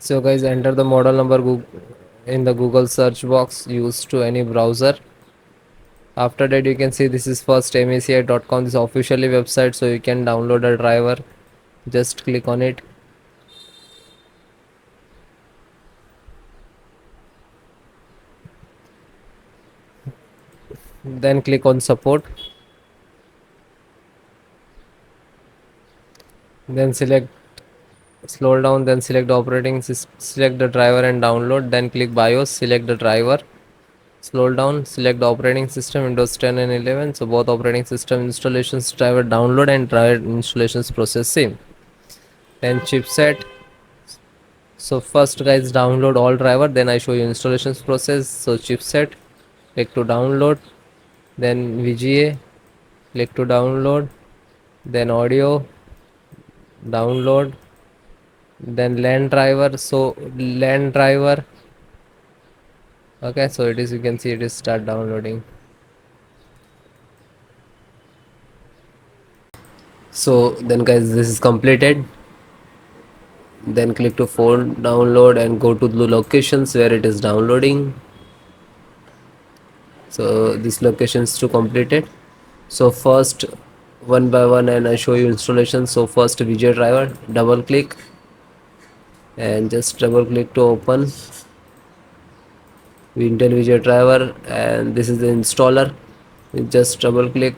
So guys, enter the model number in the Google search box used to any browser. After that, you can see this is first MSI.com, this officially website, so you can download a driver. Just click on it. Then click on support. Then scroll down, then select select the driver and download. Then click BIOS, select the driver. Scroll down, select the operating system, Windows 10 and 11. So both operating system installations driver download and driver installations process same. Then chipset. So first guys download all driver, then I show you installations process. So chipset, click to download, then VGA, click to download, then audio, download, then LAN driver. So LAN driver, okay, so it is, you can see it is start downloading. So then guys, this is completed. Then click to phone download and go to the locations where it is downloading. So this location is to complete it. So first one by one and I show you installation. So first VJ driver, double click and just double click to open Intel VJ driver, and this is the installer. You just double click.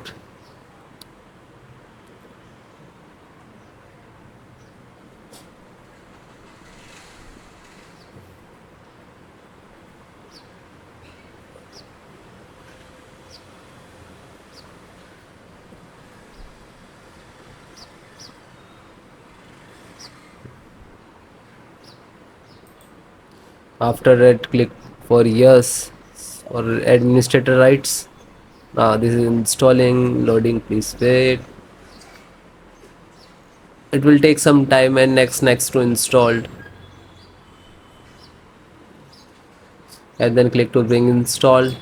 After that, click for yes or administrator rights. Now this is installing, loading, please wait. It will take some time, and next to installed, and then click to bring installed,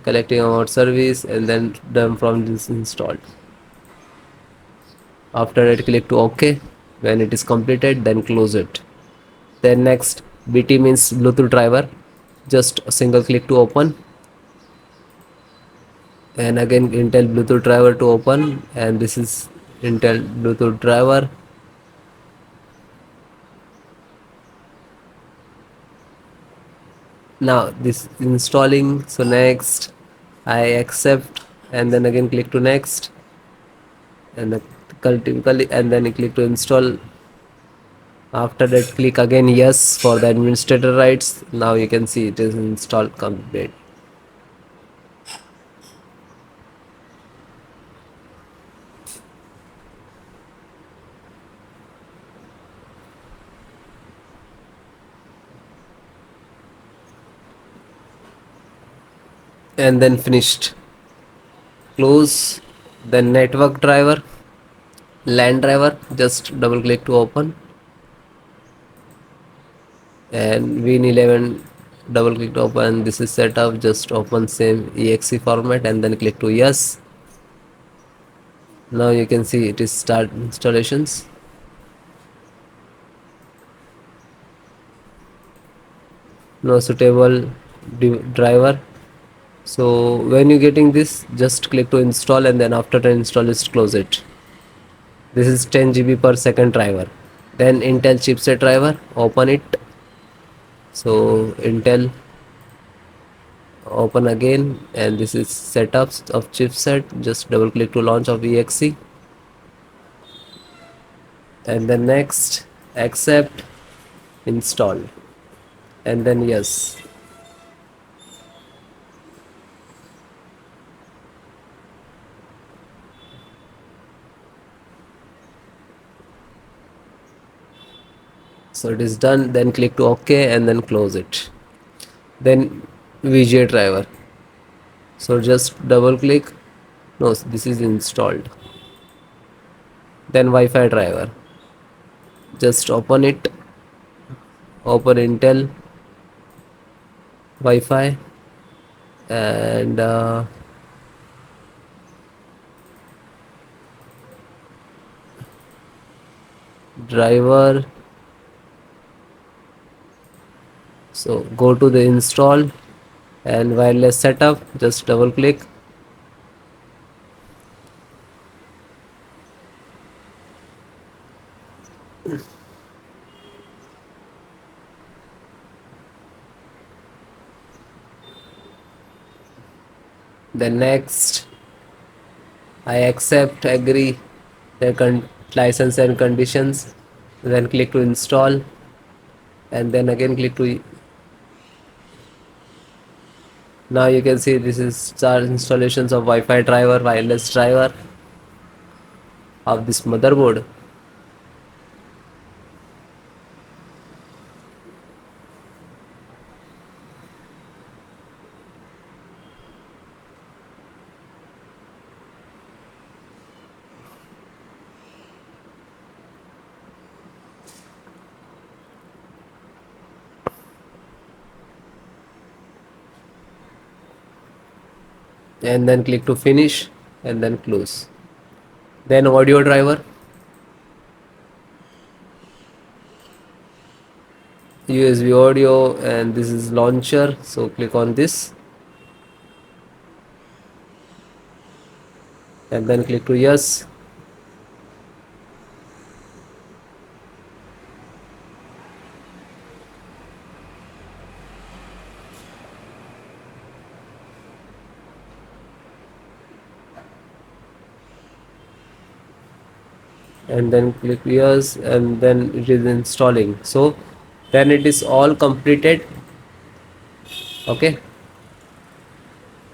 collecting about service, and then done from this installed. After that, click to OK. When it is completed, then close it. Then next, BT means Bluetooth driver. Just a single click to open, and again Intel Bluetooth driver to open, and this is Intel Bluetooth driver. Now this installing. So next I accept, and then again click to next, and then typically, and then click to install. After that, click again yes for the administrator rights. Now you can see it is installed complete. And then finished. Close. Then network driver, LAN driver, just double click to open, and Win11, double click to open. This is set up, just open same exe format and then click to yes. Now you can see it is start installations. No suitable driver. So when you getting this, just click to install, and then after the install, just close it. This is 10 GB per second driver. Then Intel chipset driver, open it. So Intel, open again, and this is setups of chipset. Just double click to launch of exe, and then next accept, install, and then yes. So it is done. Then click to OK and then close it. Then VGA driver, so just double click. No, this is installed. Then Wi-Fi driver, just open it, open Intel Wi-Fi, and driver, So go to the install and wireless setup, just double click. Then next, I accept, agree the license and conditions. Then click to install, and then again click to. Now you can see this is our installations of Wi-Fi driver, wireless driver of this motherboard. And then click to finish and then close. Then audio driver, USB audio, and this is launcher, so click on this and then click to yes. And then click yes, and then it is installing. So then it is all completed. Okay,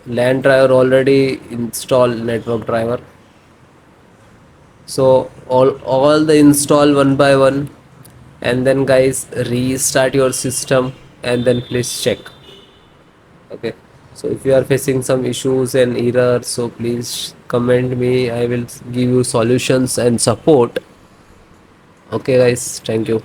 LAN driver already installed, network driver. So all the install one by one, and then guys restart your system and then please check. Okay, so if you are facing some issues and errors, so please comment me, I will give you solutions and support. Okay guys, thank you.